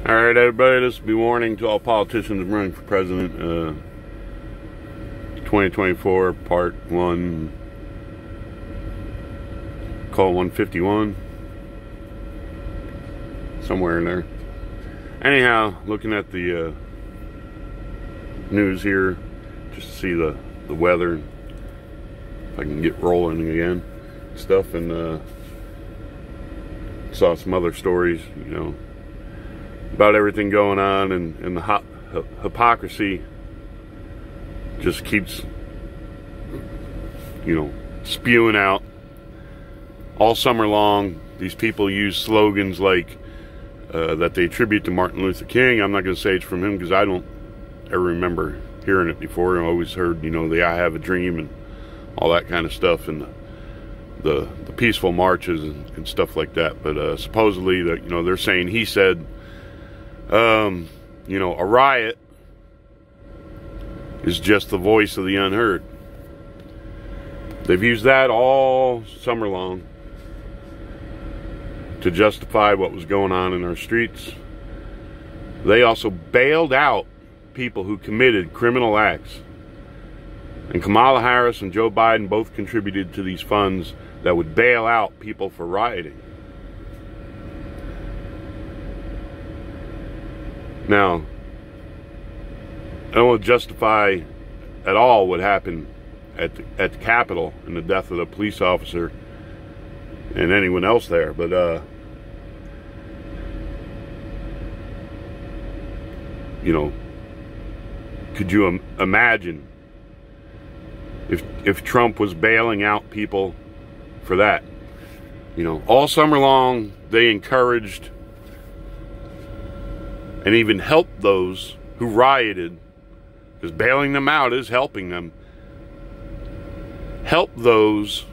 Alright, everybody, this will be warning to all politicians running for president. 2024, part 1, call 151. Somewhere in there. Anyhow, looking at the news here, just to see the weather, if I can get rolling again, stuff, and saw some other stories, you know, about everything going on, and the hypocrisy just keeps, you know, spewing out all summer long. These people use slogans like that they attribute to Martin Luther King. I'm not going to say it's from him because I don't ever remember hearing it before. I always heard, you know, the I have a dream and all that kind of stuff, and the peaceful marches and stuff like that. But supposedly, that, you know, they're saying he said, you know, a riot is just the voice of the unheard. They've used that all summer long to justify what was going on in our streets. They also bailed out people who committed criminal acts. And Kamala Harris and Joe Biden both contributed to these funds that would bail out people for rioting. Now, I don't want to justify at all what happened at the Capitol and the death of the police officer and anyone else there, but you know, could you imagine if Trump was bailing out people for that? You know, all summer long they encouraged and even helped those who rioted, because bailing them out is helping them. Help those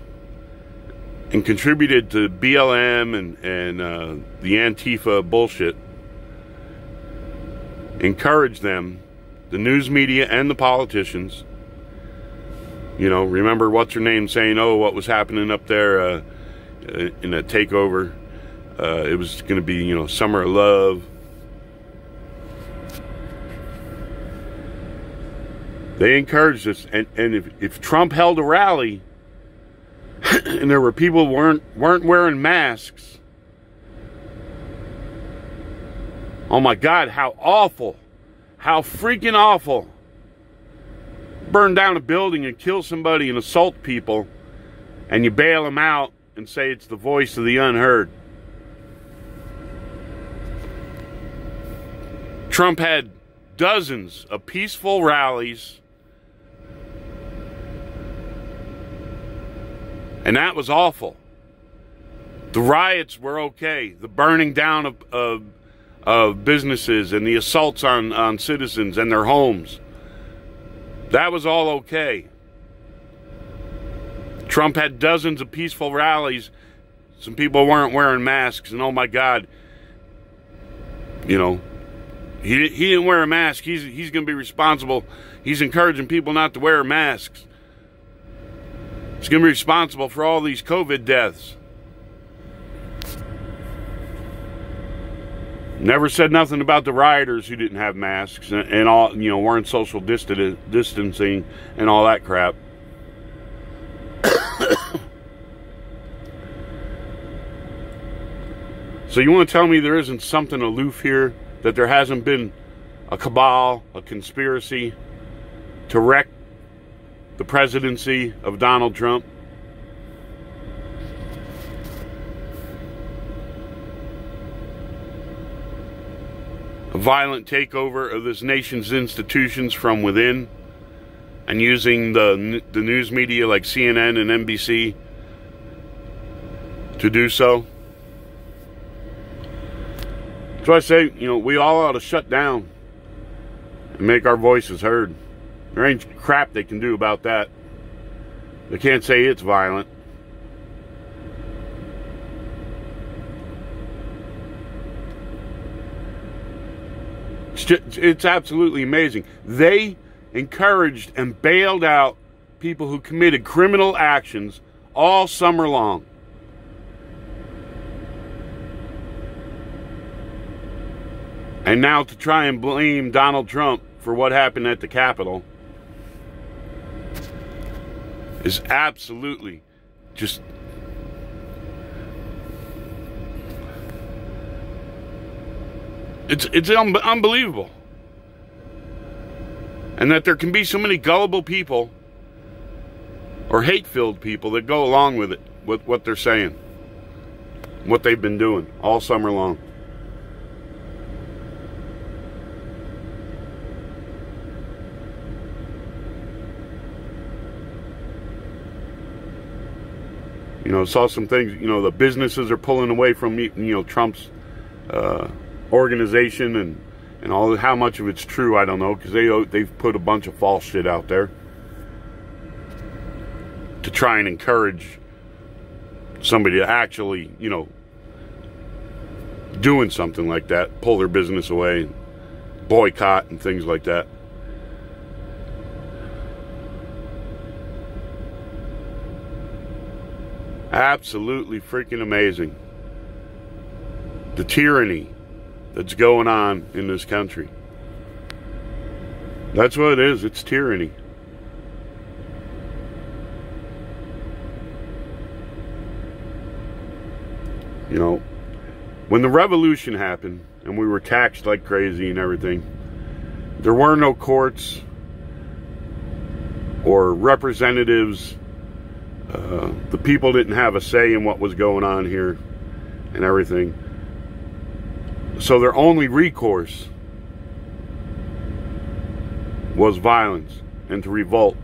and contributed to BLM and the Antifa bullshit. Encourage them, the news media and the politicians. You know, remember what's her name saying, oh, what was happening up there in a takeover? It was going to be, you know, summer of love. They encouraged us, and if Trump held a rally and there were people weren't wearing masks, oh my God, how awful, how freaking awful. Burn down a building and kill somebody and assault people, and you bail them out and say it's the voice of the unheard. Trump had dozens of peaceful rallies, and that was awful. The riots were okay. The burning down of businesses and the assaults on citizens and their homes, that was all okay. Trump had dozens of peaceful rallies. Some people weren't wearing masks, and oh my God, you know, he didn't wear a mask. He's going to be responsible. He's encouraging people not to wear masks. He's going to be responsible for all these COVID deaths. Never said nothing about the rioters who didn't have masks and all, you know, weren't social distancing and all that crap. So you want to tell me there isn't something aloof here? That there hasn't been a cabal, a conspiracy to wreck the presidency of Donald Trump? A violent takeover of this nation's institutions from within, and using the news media like CNN and NBC to do so. So I say, you know, we all ought to shut down and make our voices heard. There ain't crap they can do about that. They can't say it's violent. It's absolutely amazing. They encouraged and bailed out people who committed criminal actions all summer long. And now to try and blame Donald Trump for what happened at the Capitol is absolutely just... It's unbelievable. And that there can be so many gullible people or hate-filled people that go along with it, with what they're saying, what they've been doing all summer long. You know, saw some things, you know, the businesses are pulling away from, you know, Trump's organization, and all. How much of it's true, I don't know, because they've put a bunch of false shit out there to try and encourage somebody to actually, you know, doing something like that, pull their business away, boycott and things like that. Absolutely freaking amazing. The tyranny that's going on in this country. That's what it is. It's tyranny. You know, when the revolution happened and we were taxed like crazy and everything, there were no courts or representatives. The people didn't have a say in what was going on here and everything. So their only recourse was violence and to revolt.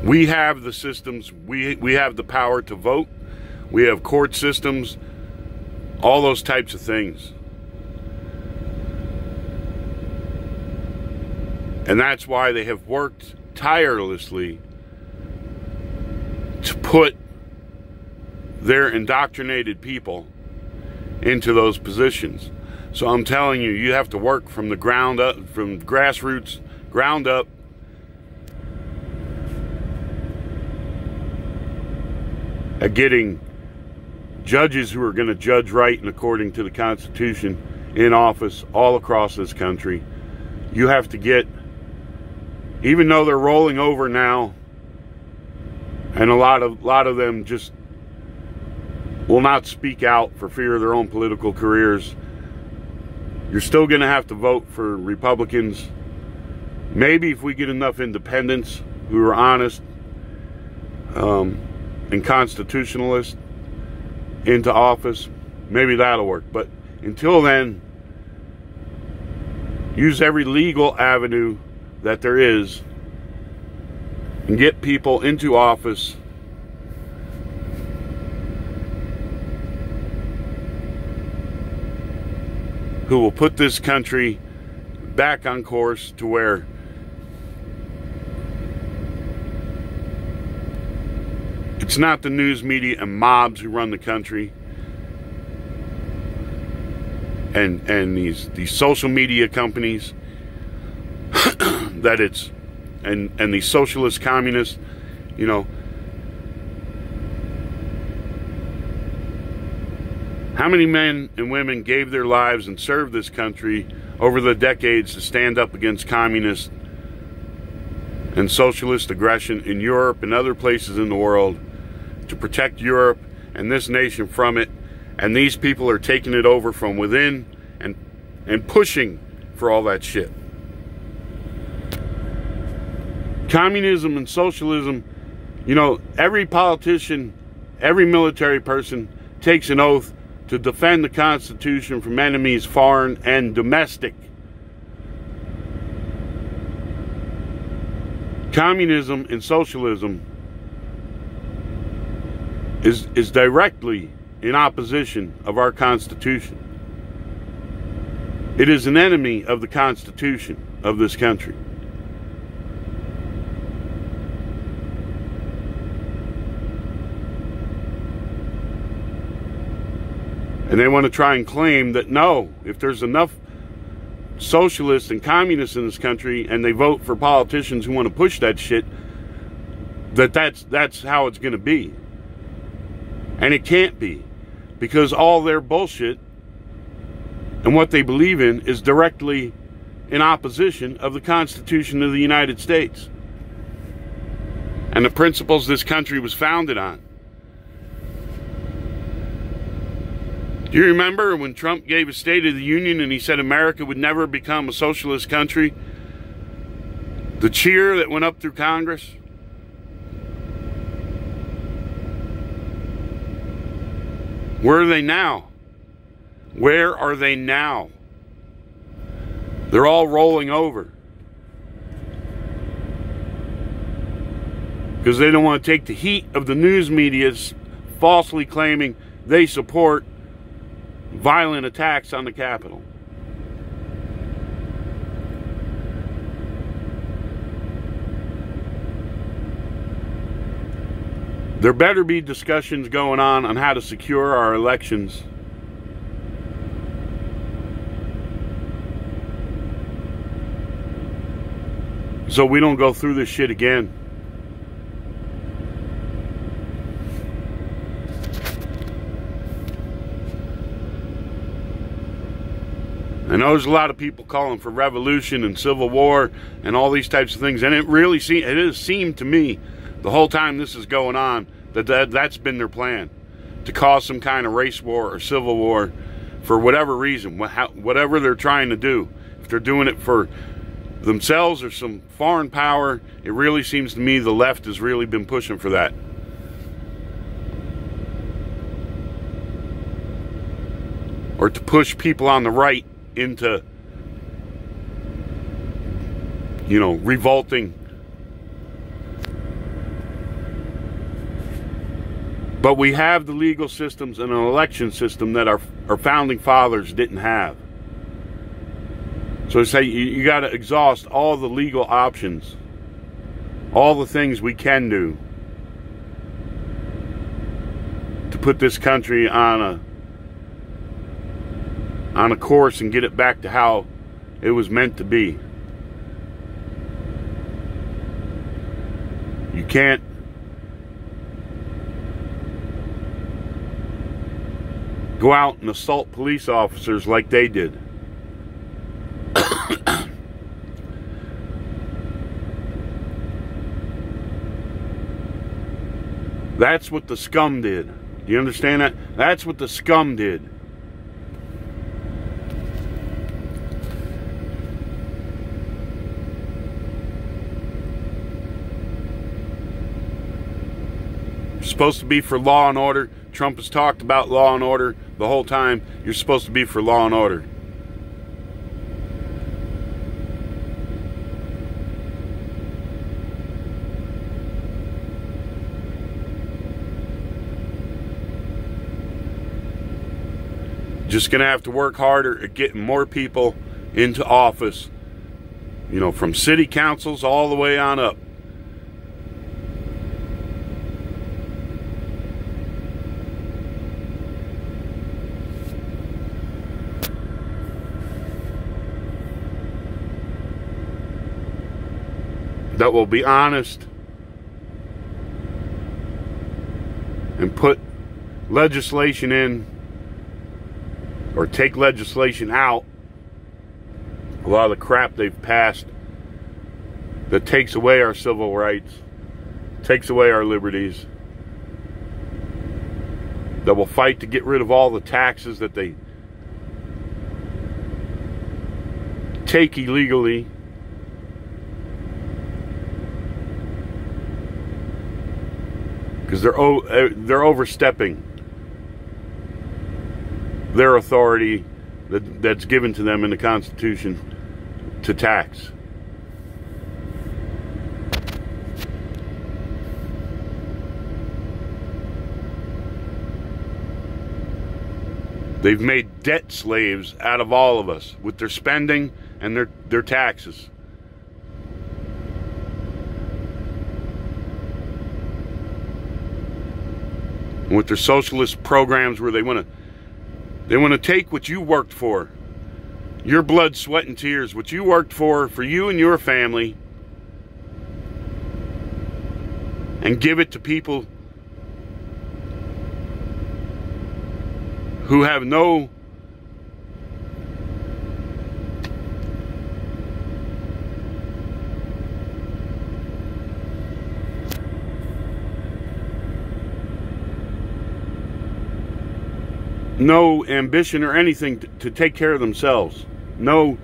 We have the systems, we have the power to vote, we have court systems, all those types of things. And that's why they have worked tirelessly to put their indoctrinated people into those positions. So I'm telling you, you have to work from the ground up, from grassroots, ground up, at getting judges who are going to judge right and according to the Constitution in office all across this country. You have to get, even though they're rolling over now, and a lot of them just will not speak out for fear of their own political careers, you're still going to have to vote for Republicans. Maybe if we get enough independents who are honest and constitutionalists into office, maybe that'll work. But until then, use every legal avenue that there is and get people into office who will put this country back on course to where it's not the news media and mobs who run the country, and these social media companies that it's and these socialist communists, you know. How many men and women gave their lives and served this country over the decades to stand up against communist and socialist aggression in Europe and other places in the world, to protect Europe and this nation from it? And these people are taking it over from within and pushing for all that shit. Communism and socialism, you know, every politician, every military person takes an oath to defend the Constitution from enemies foreign and domestic. Communism and socialism is directly in opposition of our Constitution. It is an enemy of the Constitution of this country. And they want to try and claim that, no, if there's enough socialists and communists in this country and they vote for politicians who want to push that shit, that's how it's going to be. And it can't be. because all their bullshit and what they believe in is directly in opposition of the Constitution of the United States and the principles this country was founded on. Do you remember when Trump gave a State of the Union and he said America would never become a socialist country? The cheer that went up through Congress? Where are they now? Where are they now? They're all rolling over. Because they don't want to take the heat of the news media's falsely claiming they support violent attacks on the Capitol. There better be discussions going on how to secure our elections. So we don't go through this shit again. I know there's a lot of people calling for revolution and civil war and all these types of things, and it has seemed to me the whole time this is going on that's been their plan, to cause some kind of race war or civil war for whatever reason, whatever they're trying to do. If they're doing it for themselves or some foreign power, it really seems to me the left has really been pushing for that. Or to push people on the right into, you know, revolting. But we have the legal systems and an election system that our founding fathers didn't have. So I say you got to exhaust all the legal options, all the things we can do to put this country on a course and get it back to how it was meant to be. You can't go out and assault police officers like they did. That's what the scum did. Do you understand that? That's what the scum did. You're supposed to be for law and order. Trump has talked about law and order the whole time. You're supposed to be for law and order. Just gonna have to work harder at getting more people into office, you know, from city councils all the way on up. That will be honest and put legislation in, or take legislation out, a lot of the crap they've passed that takes away our civil rights, takes away our liberties, that will fight to get rid of all the taxes that they take illegally. Because they're overstepping their authority that's given to them in the Constitution to tax. They've made debt slaves out of all of us with their spending and their taxes. And with their socialist programs where they want to take what you worked for, your blood, sweat, and tears, what you worked for you and your family, and give it to people who have no ambition or anything to take care of themselves. No,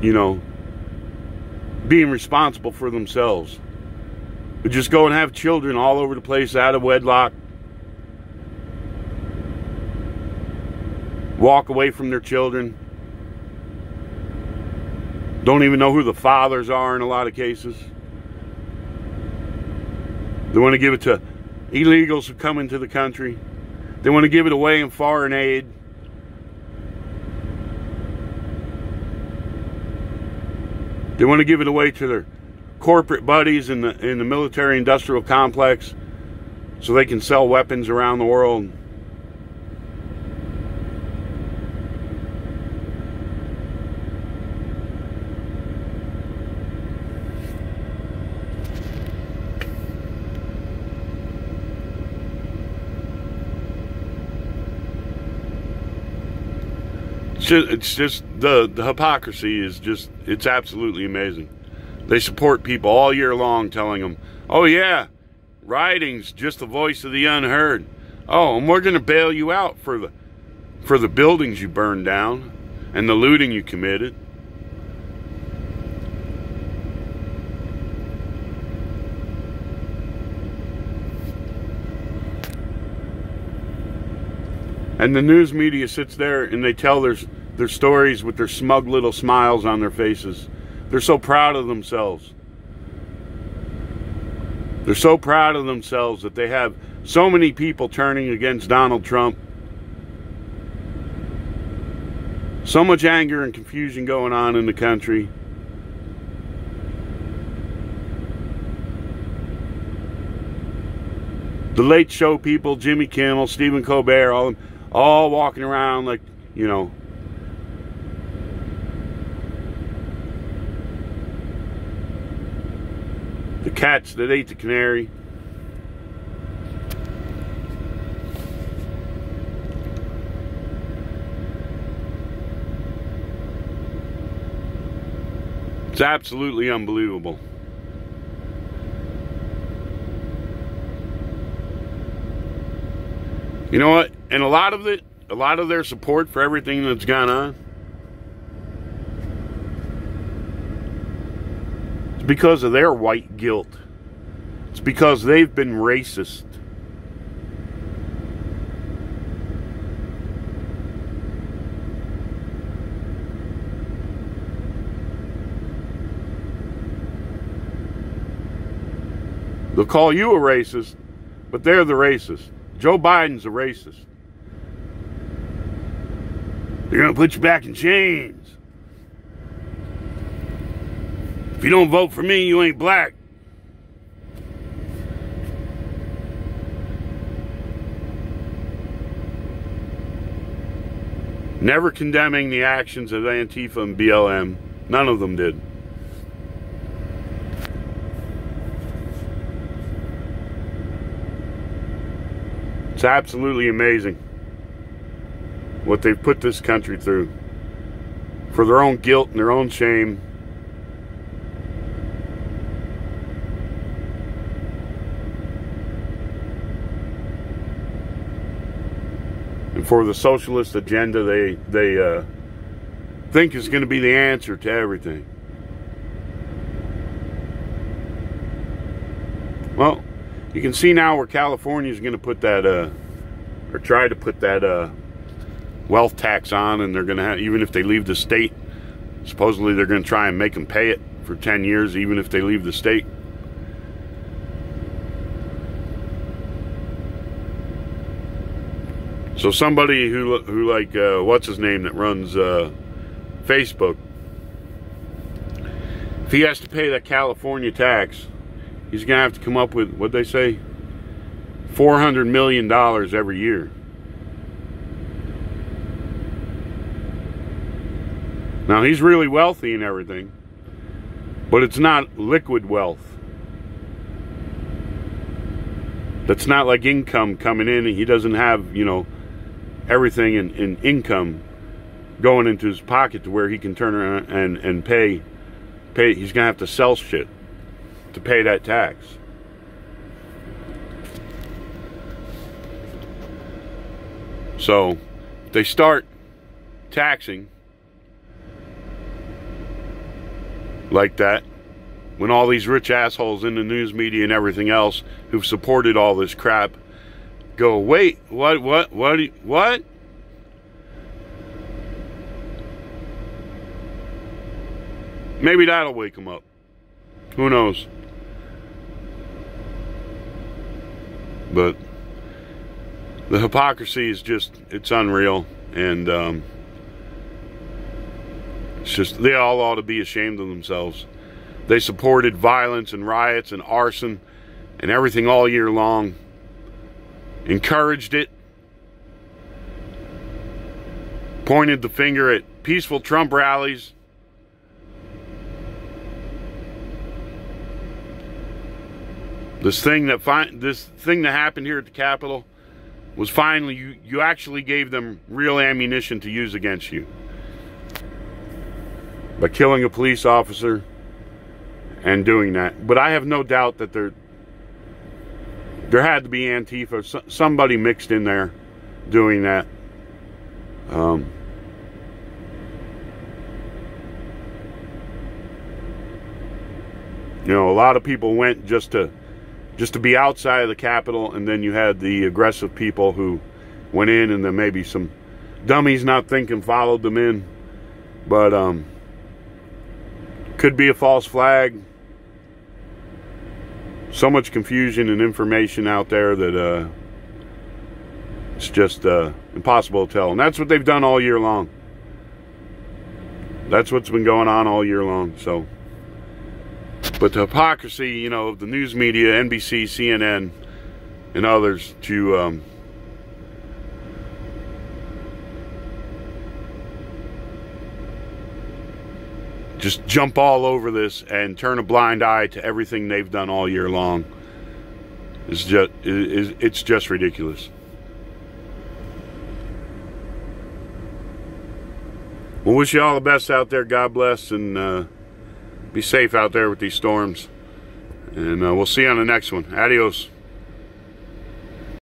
you know, being responsible for themselves. But just go and have children all over the place out of wedlock. Walk away from their children. Don't even know who the fathers are in a lot of cases. They want to give it to illegals who come into the country. They want to give it away in foreign aid. They want to give it away to their corporate buddies in the military-industrial complex so they can sell weapons around the world. It's just the hypocrisy is just, it's absolutely amazing. They support people all year long telling them, oh yeah, rioting's just the voice of the unheard. Oh, and we're going to bail you out for the buildings you burned down and the looting you committed. And the news media sits there and they tell their stories with their smug little smiles on their faces. They're so proud of themselves. They're so proud of themselves that they have so many people turning against Donald Trump. So much anger and confusion going on in the country. The Late Show people, Jimmy Kimmel, Stephen Colbert, all walking around like, you know, the cats that ate the canary. It's absolutely unbelievable. You know what? And a lot of their support for everything that's gone on, it's because of their white guilt. It's because they've been racist. They'll call you a racist, but they're the racist. Joe Biden's a racist. They're going to put you back in chains. If you don't vote for me, you ain't black. Never condemning the actions of Antifa and BLM. None of them did. It's absolutely amazing what they've put this country through for their own guilt and their own shame. And for the socialist agenda they think is going to be the answer to everything. Well, you can see now where California is going to put that, or try to put that wealth tax on, and they're going to have, even if they leave the state, supposedly they're going to try and make them pay it for 10 years, even if they leave the state. So somebody who like, what's his name that runs Facebook, if he has to pay that California tax, he's going to have to come up with, what'd they say, $400 million every year. Now, he's really wealthy and everything, but it's not liquid wealth. that's not like income coming in. He doesn't have, you know, everything in income going into his pocket to where he can turn around and pay. He's gonna have to sell shit to pay that tax. So if they start taxing like that, when all these rich assholes in the news media and everything else who've supported all this crap go, wait, what? Maybe that'll wake them up. Who knows? But the hypocrisy is just, it's unreal. And it's just, they all ought to be ashamed of themselves. They supported violence and riots and arson and everything all year long. Encouraged it. Pointed the finger at peaceful Trump rallies. This thing that happened here at the Capitol was finally, you actually gave them real ammunition to use against you. By killing a police officer and doing that. But I have no doubt that there had to be Antifa, somebody mixed in there doing that. You know, a lot of people went just to be outside of the Capitol, and then you had the aggressive people who went in, and then maybe some dummies not thinking followed them in. But could be a false flag. So much confusion and information out there that it's just impossible to tell. And that's what they've done all year long. That's what's been going on all year long. So, but the hypocrisy, you know, of the news media, NBC, CNN, and others to just jump all over this and turn a blind eye to everything they've done all year long. It's just ridiculous. We'll wish you all the best out there. God bless, and be safe out there with these storms. And we'll see you on the next one. Adios.